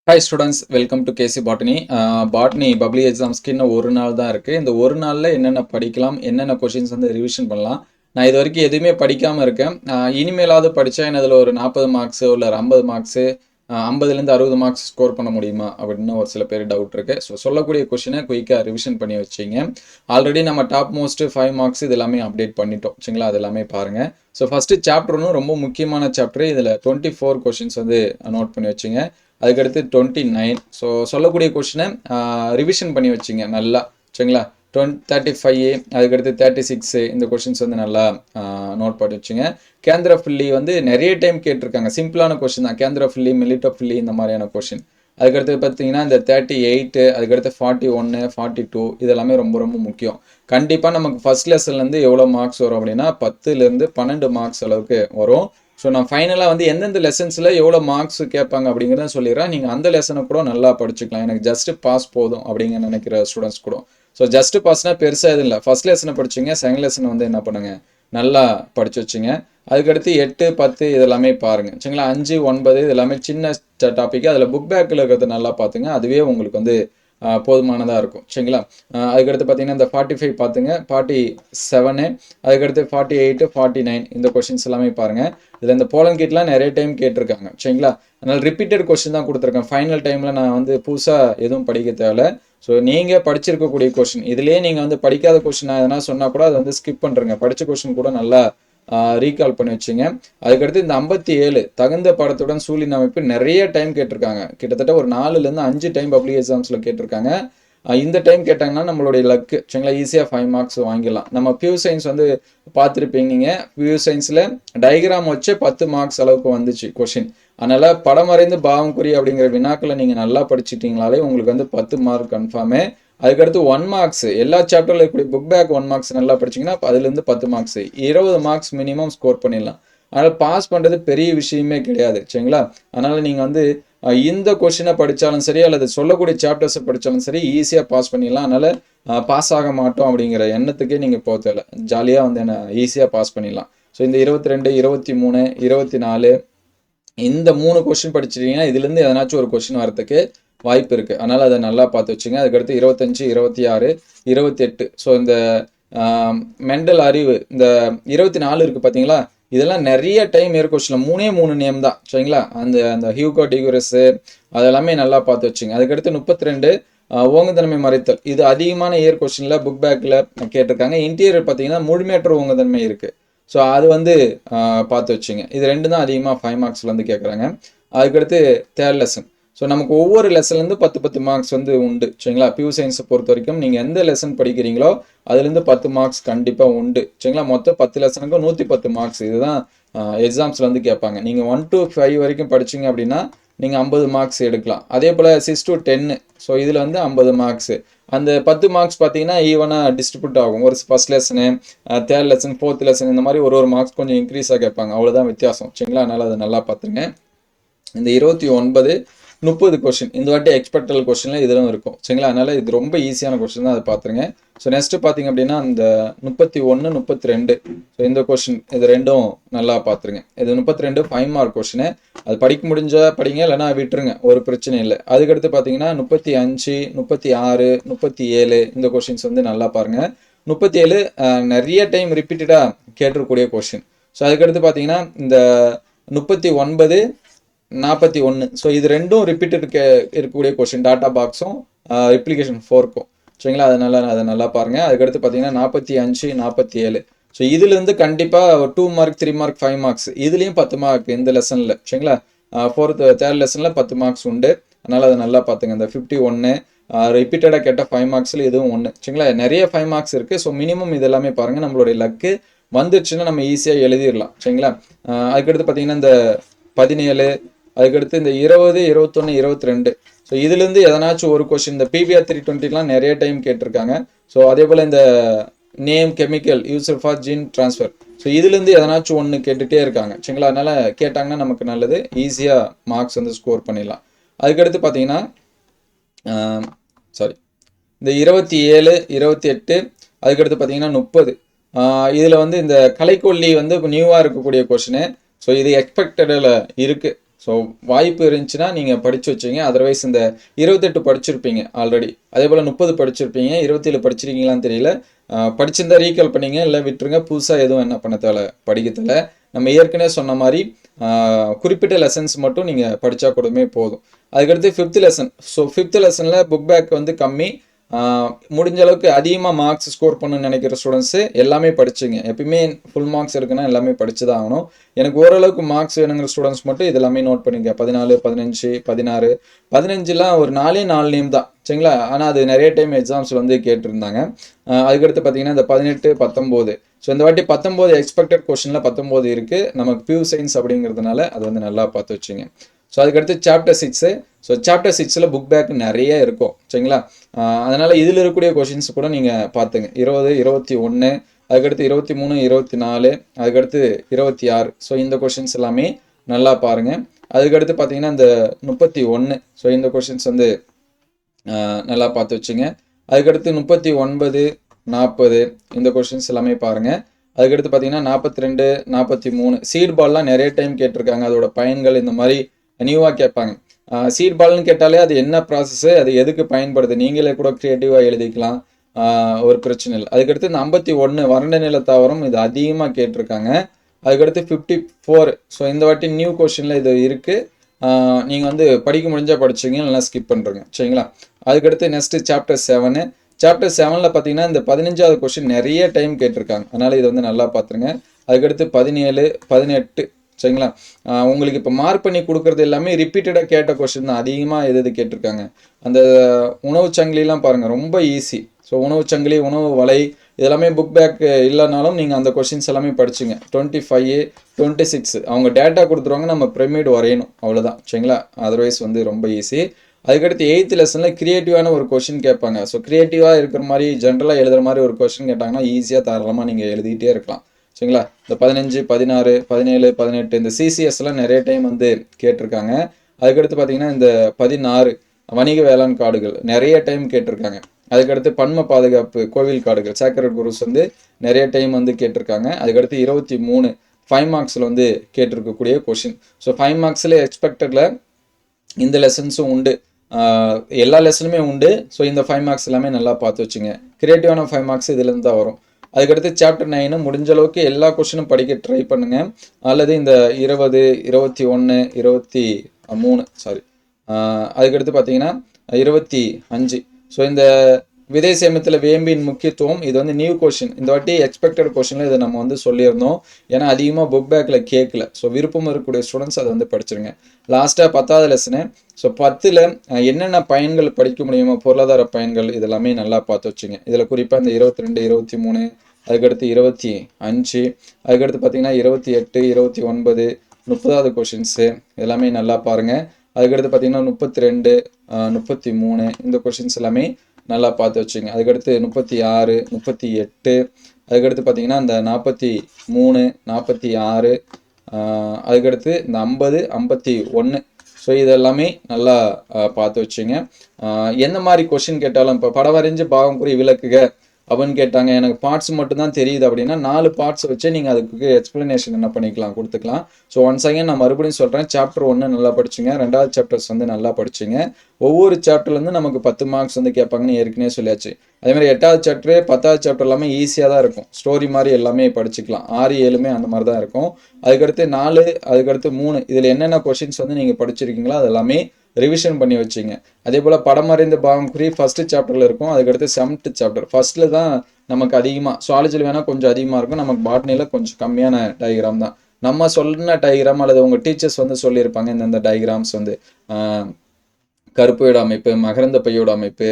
Hi students, welcome to KC botany. Botany public எக்ஸாம்ஸ்க்கு இன்னும் ஒரு நாள் தான் இருக்குது. இந்த ஒரு நாளில் என்னென்ன படிக்கலாம், என்னென்ன கொஷின்ஸ் வந்து ரிவிஷன் பண்ணலாம். நான் இது வரைக்கும் எதுவுமே படிக்காமல் இருக்கேன். இனிமேலாவது படித்தா என்ன இதில் ஒரு 40 மார்க்ஸு இல்லை 50 மார்க்ஸு 50லேருந்து 60 மார்க்ஸ் ஸ்கோர் பண்ண முடியுமா அப்படின்னு ஒரு சில பேர் டவுட் இருக்குது. ஸோ சொல்லக்கூடிய கொஷினை குயிக்காக ரிவிஷன் பண்ணி வச்சிங்க. ஆல்ரெடி நம்ம டாப் மோஸ்ட்டு 5 மார்க்ஸ் இது எல்லாமே அப்டேட் பண்ணிட்டோம் சரிங்களா. அது எல்லாமே பாருங்கள். ஸோ ஃபஸ்ட்டு சாப்டர் ஒன்று ரொம்ப முக்கியமான சாப்டர். இதில் 24 கொஷின்ஸ் வந்து நோட் பண்ணி வச்சுங்க. அதுக்கடுத்து 29. ஸோ சொல்லக்கூடிய கொஷினை ரிவிஷன் பண்ணி வச்சிங்க நல்லா சரிங்களா. 35, அதுக்கடுத்து 36 இந்த கொஷின்ஸ் வந்து நல்லா நோட் பண்ணி வச்சுங்க. கேந்திர ஃபில்லி வந்து நிறைய டைம் கேட்டிருக்காங்க. சிம்பிளான கொஷின் தான். கேந்திர ஃபில்லி, மெலிட்டோ ஃபில்லி இந்த மாதிரியான கொஷின். அதுக்கடுத்து பார்த்தீங்கன்னா இந்த 38, அதுக்கடுத்து 41, 42 இதெல்லாமே ரொம்ப ரொம்ப முக்கியம். கண்டிப்பாக நமக்கு ஃபர்ஸ்ட் லெசன்லேருந்து எவ்வளோ மார்க்ஸ் வரும் அப்படின்னா 10லேருந்து 12 மார்க்ஸ் அளவுக்கு வரும். ஸோ நான் ஃபைனலாக வந்து எந்தெந்த லெசன்ஸில் எவ்வளோ மார்க்ஸ் கேட்பாங்க அப்படிங்கிறத சொல்லிடுறேன். நீங்கள் அந்த லெசனை கூட நல்லா படிச்சுக்கலாம். எனக்கு ஜஸ்ட் பாஸ் போதும் அப்படிங்க நினைக்கிற ஸ்டூடெண்ட்ஸ் கூட. ஸோ ஜஸ்ட் பாஸ்னால் பெருசாக எதுவும் இல்லை. ஃபர்ஸ்ட் லெசனை படிச்சிங்க, செகண்ட் லெசனை வந்து என்ன பண்ணுங்க நல்லா படிச்சு வச்சுங்க. அதுக்கடுத்து 8, 10 இதெல்லாமே பாருங்கள் சரிங்களா. 5, 9 இது எல்லாமே சின்ன டாப்பிக்கு. அதில் புக் பேக்கில் இருக்கிறது நல்லா பார்த்துங்க. அதுவே உங்களுக்கு வந்து போதுமானதாக இருக்கும் சரிங்களா. அதுக்கடுத்து பார்த்தீங்கன்னா இந்த 45 பார்த்துங்க, 47, அதுக்கடுத்து 48, 49 இந்த கொஷின்ஸ் எல்லாமே பாருங்கள். இதில் இந்த போலன் கிட்லாம் நிறைய டைம் கேட்டிருக்காங்க சரிங்களா. அதனால் ரிப்பீட்டட் கொஷின் தான் கொடுத்துருக்கேன். ஃபைனல் டைமில் நான் வந்து புதுசாக எதுவும் படிக்க தேவையில்ல. ஸோ நீங்கள் படிச்சிருக்கக்கூடிய கொஷின் இதுலேயே நீங்கள் வந்து படிக்காத கொஷின் எதனா சொன்னால் கூட அதை வந்து ஸ்கிப் பண்ணுறங்க. படித்த கொஷின் கூட நல்லா ரீகால் பண்ணி வச்சுங்க. அதுக்கடுத்து இந்த 57 தகுந்த படத்துடன் சூழின் அமைப்பு நிறைய டைம் கேட்டிருக்காங்க. கிட்டத்தட்ட ஒரு 4லேருந்து 5 டைம் பப்ளிக் எக்ஸாம்ஸில் கேட்டிருக்காங்க. இந்த டைம் கேட்டாங்கன்னா நம்மளுடைய லக்கு சரிங்களா. ஈஸியாக 5 மார்க்ஸ் வாங்கிடலாம். நம்ம பியூர் சயின்ஸ் வந்து பார்த்துருப்பீங்க. நீங்கள் பியூர் சயின்ஸில் டயக்ராம் வச்சு 10 மார்க்ஸ் அளவுக்கு வந்துச்சு கொஷின். அதனால் படம் வரைந்து பாவம் குறி அப்படிங்கிற வினாக்களை நீங்கள் நல்லா படிச்சிட்டிங்களாலே உங்களுக்கு வந்து 10 மார்க் கன்ஃபார்மே. அதுக்கடுத்து 1 மார்க்ஸ் எல்லா சாப்டரில் இருக்கக்கூடிய புக் பேக் 1 மார்க்ஸ் நல்லா படிச்சிங்கன்னா அதுலேருந்து 10 மார்க்ஸ் 20 மார்க்ஸ் மினிமம் ஸ்கோர் பண்ணிடலாம். அதனால் பாஸ் பண்ணுறது பெரிய விஷயமே கிடையாது சரிங்களா. அதனால் நீங்கள் வந்து இந்த கொஷினை படித்தாலும் சரி அல்லது சொல்லக்கூடிய சாப்டர்ஸை படித்தாலும் சரி ஈஸியாக பாஸ் பண்ணிடலாம். அதனால் பாஸ் ஆக மாட்டோம் அப்படிங்கிற எண்ணத்துக்கே நீங்கள் போக தேவை. ஜாலியாக வந்து என்ன ஈஸியாக பாஸ் பண்ணிடலாம். ஸோ இந்த 22, 23, 24 இந்த 3 கொஷின் படிச்சிட்டிங்கன்னா இதுலேருந்து எதனாச்சும் ஒரு கொஷின் வரதுக்கு வாய்ப்பு இருக்குது. அதனால் அதை நல்லா பார்த்து வச்சுங்க. அதுக்கடுத்து 25, 26, 28 ஸோ இந்த மெண்டல் அறிவு இந்த 24 இருக்குது பார்த்தீங்களா. இதெல்லாம் நிறைய டைம் ஏர் கொஸ்டினில் 3 நேம் தான் சரிங்களா. அந்த ஹியூகோ டிகுரஸு அதெல்லாமே நல்லா பார்த்து வச்சுங்க. அதுக்கடுத்து 32 ஓங்குதன்மை மறைத்தல் இது அதிகமான ஏர் கொஸ்டினில் புக் பேக்கில் கேட்டிருக்காங்க. இன்டீரியர் பார்த்தீங்கன்னா முழுமையற்ற ஓங்குதன்மை இருக்குது. ஸோ அது வந்து பார்த்து வச்சுங்க. இது 2 தான் அதிகமாக 5 மார்க்ஸில் வந்து கேட்குறாங்க. அதுக்கடுத்து தேர்ட் லெசன். ஸோ நமக்கு ஒவ்வொரு லெசன்லேருந்து 10 மார்க்ஸ் வந்து உண்டு சரிங்களா. பியூ சயின்ஸை பொறுத்த வரைக்கும் நீங்கள் எந்த லெசன் படிக்கிறீங்களோ அதுலேருந்து 10 மார்க்ஸ் கண்டிப்பாக உண்டு சரிங்களா. மொத்தம் 10 லெசனுக்கும் 110 மார்க்ஸ் இதுதான் எக்ஸாம்ஸில் வந்து கேட்பாங்க. நீங்கள் 1 to 5 வரைக்கும் படிச்சிங்க அப்படின்னா நீங்கள் 50 மார்க்ஸ் எடுக்கலாம். அதே போல் 6 to 10 ஸோ இதில் வந்து 50 மார்க்ஸு. அந்த 10 மார்க்ஸ் பார்த்தீங்கன்னா ஈவனாக டிஸ்ட்ரிபியூட் ஆகும். ஒரு first lesson, third lesson, fourth lesson இந்த மாதிரி ஒரு மார்க்ஸ் கொஞ்சம் இன்க்ரீஸாக கேட்பாங்க. அவ்வளோதான் வித்தியாசம் சரிங்களா. அதனால் அதை நல்லா பார்த்துருங்க. இந்த 29, 30 கொஷின் இந்த வாட்டி எக்ஸ்பெக்டல் கொஷினில் இதெல்லாம் இருக்கும் சரிங்களா. அதனால் இது ரொம்ப ஈஸியான கொஷின் தான், அதை பார்த்துருங்க. ஸோ நெக்ஸ்ட்டு பார்த்தீங்க அப்படின்னா இந்த 31, 32 ஸோ இந்த கொஷின் இது ரெண்டும் நல்லா பார்த்துருங்க. இது 32 5 மார்க் கொஷினு. அது படிக்க முடிஞ்சால் படிங்க, இல்லைனா விட்டுருங்க, ஒரு பிரச்சனை இல்லை. அதுக்கடுத்து பார்த்தீங்கன்னா 35, 36, 37 இந்த கொஷின்ஸ் வந்து நல்லா பாருங்கள். 37 நிறைய டைம் ரிப்பீட்டடாக கேட்டிருக்கக்கூடிய கொஷின். ஸோ அதுக்கடுத்து பார்த்தீங்கன்னா இந்த 39, 41 ஸோ இது ரெண்டும் ரிப்பீட்டட் இருக்கக்கூடிய கொஷின். டாட்டா பாக்ஸும் ரிப்ளிகேஷன் 4க்கும் சரிங்களா. அதனால அதை நல்லா பாருங்கள். அதுக்கடுத்து பார்த்தீங்கன்னா 45, 47 ஸோ இதுலேருந்து கண்டிப்பாக 2 மார்க், 3 மார்க், 5 மார்க்ஸ் இதுலேயும் 10 மார்க் இந்த லெசனில் சரிங்களா. தேர்ட் லெசனில் 10 மார்க்ஸ் உண்டு. அதனால் அதை நல்லா பார்த்துங்க. இந்த 51 ரிப்பீட்டடாக கேட்ட 5 மார்க்ஸில் இதுவும் ஒன்று சரிங்களா. நிறைய 5 மார்க்ஸ் இருக்குது. ஸோ மினிமம் இதெல்லாமே பாருங்கள். நம்மளுடைய லக்கு வந்துடுச்சுன்னா நம்ம ஈஸியாக எழுதிடலாம் சரிங்களா. அதுக்கடுத்து பார்த்தீங்கன்னா இந்த 17, அதுக்கடுத்து இந்த 20, 21, 22 ஸோ இதுலேருந்து எதனாச்சும் ஒரு கொஷின். இந்த PBR 320லாம் நிறைய டைம் கேட்டிருக்காங்க. ஸோ அதே போல் இந்த name, chemical used for gene transfer so இதுலேருந்து எதனாச்சும் ஒன்று கேட்டுகிட்டே இருக்காங்க சரிங்களா. அதனால் கேட்டாங்கன்னா நமக்கு நல்லது, ஈஸியாக மார்க்ஸ் வந்து ஸ்கோர் பண்ணிடலாம். அதுக்கடுத்து பார்த்தீங்கன்னா இந்த 27, 28 அதுக்கடுத்து பார்த்தீங்கன்னா 30 இதில் வந்து இந்த கலைக்கொல்லி வந்து நியூவாக இருக்கக்கூடிய கொஷினு. ஸோ இது எக்ஸ்பெக்டடில் இருக்குது ஸோ வாய்ப்பு இருந்துச்சுன்னா நீங்கள் படித்து வச்சிங்க. அதர்வைஸ் இந்த 28 படிச்சிருப்பீங்க ஆல்ரெடி, அதே போல் 30 படிச்சிருப்பீங்க, 27 படிச்சிருக்கீங்களான்னு தெரியல. படிச்சிருந்தா ரீகால் பண்ணிங்க, இல்லை விட்டுருங்க. புதுசாக எதுவும் என்ன பண்ண தேவை, படிக்க தேவை. நம்ம ஏற்கனவே சொன்ன மாதிரி குறிப்பிட்ட லெசன்ஸ் மட்டும் நீங்கள் படித்தா கூடமே போதும். அதுக்கடுத்து 5th லெசன். ஸோ 5th லெசனில் புக் பேக் வந்து கம்மி. முடிஞ்ச அளவுக்கு அதிகமாக மார்க்ஸ் ஸ்கோர் பண்ணணும்னு நினைக்கிற ஸ்டூடெண்ட்ஸு எல்லாமே படிச்சுங்க. எப்பயுமே ஃபுல் மார்க்ஸ் இருக்குன்னா எல்லாமே படிச்சு தான் ஆகணும். எனக்கு ஓரளவுக்கு மார்க்ஸ் வேணுங்கிற ஸ்டூடெண்ட்ஸ் மட்டும் இது எல்லாமே நோட் பண்ணிக்க. 14, 15, 16, 15லாம் ஒரு 4 நேம் தான் சரிங்களா. ஆனால் அது நிறைய டைம் எக்ஸாம்ஸில் வந்து கேட்டிருந்தாங்க. அதுக்கடுத்து பார்த்தீங்கன்னா இந்த 18, 19. ஸோ இந்த வாட்டி 19 எக்ஸ்பெக்டட் கொஸ்டினில் 19 இருக்குது. நமக்கு பியூர் சயின்ஸ் அப்படிங்கிறதுனால அது வந்து நல்லா பார்த்து வச்சுங்க. ஸோ அதுக்கடுத்து சாப்டர் 6. ஸோ சாப்டர் 6ல் புக் பேக் நிறைய இருக்கும் சரிங்களா. அதனால் இதில் இருக்கக்கூடிய கொஷின்ஸ் கூட நீங்கள் பார்த்துங்க. 20, 21, அதுக்கடுத்து 23, 24, அதுக்கடுத்து 26. ஸோ இந்த கொஷின்ஸ் எல்லாமே நல்லா பாருங்கள். அதுக்கடுத்து பார்த்தீங்கன்னா இந்த 31. ஸோ இந்த கொஷின்ஸ் வந்து நல்லா பார்த்து வச்சுங்க. அதுக்கடுத்து 39, 40 இந்த கொஷின்ஸ் எல்லாமே பாருங்கள். அதுக்கடுத்து பார்த்தீங்கன்னா 42, 43 சீட் பால்லாம் நிறைய டைம் கேட்டிருக்காங்க. அதோட பயன்கள் இந்த மாதிரி நியூவாக கேட்பாங்க. சீட் பால்னு கேட்டாலே அது என்ன ப்ராசஸ்ஸு, அது எதுக்கு பயன்படுது, நீங்களே கூட க்ரியேட்டிவாக எழுதிக்கலாம், ஒரு பிரச்சனை இல்லை. அதுக்கடுத்து இந்த 51 வறண்ட நில தாவரம், இது அதிகமாக கேட்டிருக்காங்க. அதுக்கடுத்து 54. ஸோ இந்த வாட்டி நியூ கொஷினில் இது இருக்குது. நீங்கள் வந்து படிக்க முடிஞ்சால் படிச்சிங்க, இல்லைனா ஸ்கிப் பண்ணுறங்க சரிங்களா. அதுக்கடுத்து நெக்ஸ்ட்டு சாப்டர் 7. சாப்டர் 7ல் பார்த்தீங்கன்னா இந்த 15வது கொஷின் நிறைய டைம் கேட்டிருக்காங்க. அதனால் இது வந்து நல்லா பார்த்துருங்க. அதுக்கடுத்து 17, 18 சரிங்களா. உங்களுக்கு இப்போ மார்க் பண்ணி கொடுக்குறது எல்லாமே ரிப்பீட்டடாக கேட்ட கொஸ்டின் தான். அதிகமாக எது கேட்டிருக்காங்க, அந்த உணவு சங்கிலிலாம் பாருங்கள், ரொம்ப ஈஸி. ஸோ உணவு சங்கிலி, உணவு வலை இதெல்லாமே புக் பேக் இல்லைனாலும் நீங்கள் அந்த கொஸ்டின்ஸ் எல்லாமே படிச்சுங்க. 25, 26 அவங்க டேட்டா கொடுத்துருவாங்க, நம்ம பிரமிட் வரையணும், அவ்வளோதான் சரிங்களா. அதர்வைஸ் வந்து ரொம்ப ஈஸி. அதுக்கடுத்து 8th லெசனில் கிரியேட்டிவான ஒரு கொஷின் கேட்பாங்க. ஸோ கிரியேட்டிவாக இருக்கிற மாதிரி ஜென்ரலாக எழுதுகிற மாதிரி ஒரு கொஷின் கேட்டாங்கன்னா ஈஸியாக தாராளமாக நீங்கள் எழுதிக்கிட்டே இருக்கலாம் சரிங்களா. இந்த 15, 16, 17, 18 இந்த சிசிஎஸ்லாம் நிறைய டைம் வந்து கேட்டிருக்காங்க. அதுக்கடுத்து பார்த்தீங்கன்னா இந்த 16 வணிக வேளாண் காடுகள் நிறைய டைம் கேட்டிருக்காங்க. அதுக்கடுத்து பன்ம பாதுகாப்பு கோவில் காடுகள் சேக்ரட் குரூஸ் வந்து நிறைய டைம் வந்து கேட்டிருக்காங்க. அதுக்கடுத்து 23 5 மார்க்ஸில் வந்து கேட்டிருக்கக்கூடிய கொஷின். ஸோ 5 மார்க்ஸில் எக்ஸ்பெக்டடில் இந்த லெசன்ஸும் உண்டு, எல்லா லெசனுமே உண்டு. ஸோ இந்த 5 மார்க்ஸ் எல்லாமே நல்லா பார்த்து வச்சுங்க. கிரியேட்டிவான 5 மார்க்ஸ் இதுலேருந்து தான் வரும். அதுக்கடுத்து சாப்டர் 9 முடிஞ்ச அளவுக்கு எல்லா கொஸ்டினும் படிக்க ட்ரை பண்ணுங்க. அல்லது இந்த 20, 21, 23 சாரி, அதுக்கடுத்து பார்த்தீங்கன்னா 25. ஸோ இந்த விதை சேமத்தில் வேம்பின் முக்கியத்துவம், இது வந்து நியூ கொஷின். இந்த வாட்டி எக்ஸ்பெக்டட் கொஷினில் இதை நம்ம வந்து சொல்லியிருந்தோம். ஏன்னா அதிகமாக புக் பேக்கில் கேட்கல. ஸோ விருப்பம் இருக்கக்கூடிய ஸ்டூடெண்ட்ஸ் அதை வந்து படிச்சிருங்க. லாஸ்ட்டாக 10வது லெசனு. ஸோ 10ல் என்னென்ன பயன்கள் படிக்க முடியுமோ, பொருளாதார பயன்கள் இதெல்லாமே நல்லா பார்த்து வச்சுங்க. இதில் குறிப்பாக இந்த 22, 23, அதுக்கடுத்து 25, அதுக்கடுத்து பார்த்தீங்கன்னா 28, 29, 30வது கொஷின்ஸு எல்லாமே நல்லா பாருங்கள். அதுக்கடுத்து பார்த்தீங்கன்னா 32, 33 இந்த கொஷின்ஸ் எல்லாமே நல்லா பார்த்து வச்சுங்க. அதுக்கடுத்து 36, 38, அதுக்கடுத்து பார்த்தீங்கன்னா இந்த 43, 46, அதுக்கடுத்து இந்த 50, 51. ஸோ இதெல்லாமே நல்லா பார்த்து வச்சுங்க. எந்த மாதிரி கொஷின் கேட்டாலும், இப்போ படம் வரைஞ்சு பாகம் குறி விளக்குக அப்படின்னு கேட்டாங்க, எனக்கு பார்ட்ஸ் மட்டும் தான் தெரியுது அப்படின்னா 4 பார்ட்ஸ் வச்சு நீங்கள் அதுக்கு எக்ஸ்பிளனேஷன் என்ன பண்ணிக்கலாம், கொடுத்துக்கலாம். ஸோ ஒன்ஸ் அகைன் நான் மறுபடியும் சொல்கிறேன், சாப்டர் 1 நல்லா படிச்சுங்க, 2வது சாப்டர்ஸ் வந்து நல்லா படிச்சுங்க. ஒவ்வொரு சாப்டர்லேருந்து நமக்கு 10 மார்க்ஸ் வந்து கேட்பாங்கன்னு ஏற்கனவே சொல்லியாச்சு. அதேமாதிரி 8வது சாப்டரு 10வது சாப்டர் எல்லாமே ஈஸியாக தான் இருக்கும். ஸ்டோரி மாதிரி எல்லாமே படிச்சுக்கலாம். 6, 7மே அந்த மாதிரி தான் இருக்கும். அதுக்கடுத்து 4, அதுக்கடுத்து 3 இதில் என்னென்ன கொஷின்ஸ் வந்து நீங்கள் படிச்சிருக்கீங்களோ அது எல்லாமே ரிவிஷன் பண்ணி வச்சுங்க. அதே போல் படம் அறிந்த பாகம் குறி ஃபஸ்ட்டு சாப்டரில் இருக்கும். அதுக்கடுத்து 7th சாப்டர் ஃபஸ்ட்டில் தான் நமக்கு அதிகமாக, சுவாலஜியில் வேணால் கொஞ்சம் அதிகமாக இருக்கும், நமக்கு பாட்னியில் கொஞ்சம் கம்மியான டயக்ராம் தான். நம்ம சொன்ன டயக்ராம் அல்லது உங்கள் டீச்சர்ஸ் வந்து சொல்லியிருப்பாங்க இந்தந்த டயக்ராம்ஸ் வந்து கருப்பையோட அமைப்பு, மகரந்த பையோட அமைப்பு,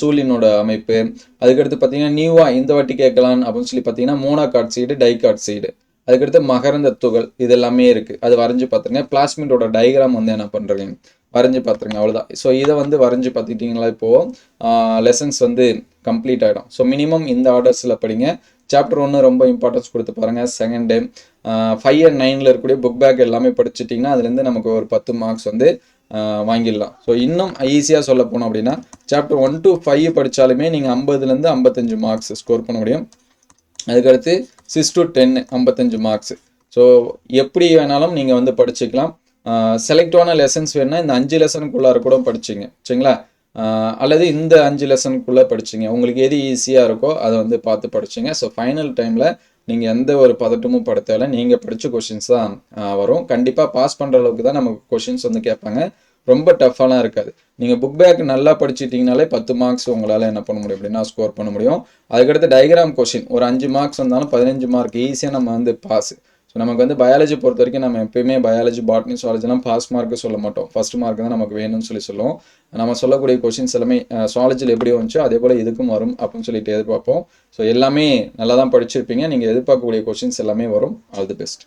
சூலினோட அமைப்பு. அதுக்கடுத்து பார்த்தீங்கன்னா நியூவாக இந்த வாட்டி கேட்கலாம் அப்படின்னு சொல்லி பார்த்தீங்கன்னா மோனோகாட் சீடு, டைகாட் சீடு, அதுக்கடுத்து மகரந்த துகள் இது எல்லாமே இருக்குது. அது வரைஞ்சி பார்த்துருங்க. பிளாஸ்மிடோட டயக்ராம் வந்து என்ன பண்ணுறீங்க வரைஞ்சி பார்த்துருங்க, அவ்வளோதான். ஸோ இதை வந்து வரைஞ்சி பார்த்துக்கிட்டிங்களா இப்போது லெசன்ஸ் வந்து கம்ப்ளீட் ஆகிடும். ஸோ மினிமம் இந்த ஆர்டர்ஸில் படிங்க. சாப்டர் 1 ரொம்ப இம்பார்ட்டன்ஸ் கொடுத்து பாருங்கள். செகண்டு 5 and 9ல் இருக்கக்கூடிய புக் பேக் எல்லாமே படிச்சுட்டிங்கன்னா அதுலேருந்து நமக்கு ஒரு 10 மார்க்ஸ் வந்து வாங்கிடலாம். ஸோ இன்னும் ஈஸியாக சொல்ல போனோம் அப்படின்னா சாப்டர் 1 to 5 படித்தாலுமே நீங்கள் 50லேருந்து 55 மார்க்ஸ் ஸ்கோர் பண்ண முடியும். அதுக்கடுத்து 6 to 10 55 மார்க்ஸ். ஸோ எப்படி வேணாலும் நீங்கள் வந்து படிச்சுக்கலாம். செலக்டிவான லெசன்ஸ் வேணும்னா இந்த 5 லெசனுக்குள்ளார கூட படிச்சிங்க சரிங்களா. அல்லது இந்த 5 லெசனுக்குள்ளே படிச்சிங்க. உங்களுக்கு எது ஈஸியாக இருக்கோ அதை வந்து பார்த்து படிச்சிங்க. ஸோ ஃபைனல் டைமில் நீங்கள் எந்த ஒரு பதட்டமும் பட தேவையில்ல. நீங்கள் படித்த கொஷின்ஸ் தான் வரும். கண்டிப்பாக பாஸ் பண்ணுற அளவுக்கு தான் நமக்கு கொஷின்ஸ் வந்து கேட்பாங்க. ரொம்ப டஃப்பாலாம் இருக்காது. நீங்கள் புக் பேக் நல்லா படிச்சிட்டிங்கனாலே 10 மார்க்ஸ் உங்களால் என்ன பண்ண முடியும் அப்படின்னா ஸ்கோர் பண்ண முடியும். அதுக்கடுத்து டயக்ராம் கொஷின் ஒரு 5 மார்க்ஸ் வந்தாலும் 15 மார்க் ஈஸியாக நம்ம வந்து பாஸ். ஸோ நமக்கு வந்து பயாலஜி பொறுத்த வரைக்கும் நம்ம எப்பயுமே பயாலஜி, பாட்னி, சுவாலஜிலாம் பாஸ் மார்க்கு சொல்ல மாட்டோம். ஃபர்ஸ்ட் மார்க் தான் நமக்கு வேணும்னு சொல்லுவோம். நம்ம சொல்லக்கூடிய கொஷின்ஸ் எல்லாமே சுவாலஜியில் எப்படி வந்துச்சோ அதே போல் இதுக்கும் வரும் அப்படின்னு சொல்லிட்டு எதிர்பார்ப்போம். ஸோ எல்லாமே நல்லா தான் படிச்சிருப்பீங்க. நீங்கள் எதிர்பார்க்கக்கூடிய கொஷின்ஸ் எல்லாமே வரும். All the best.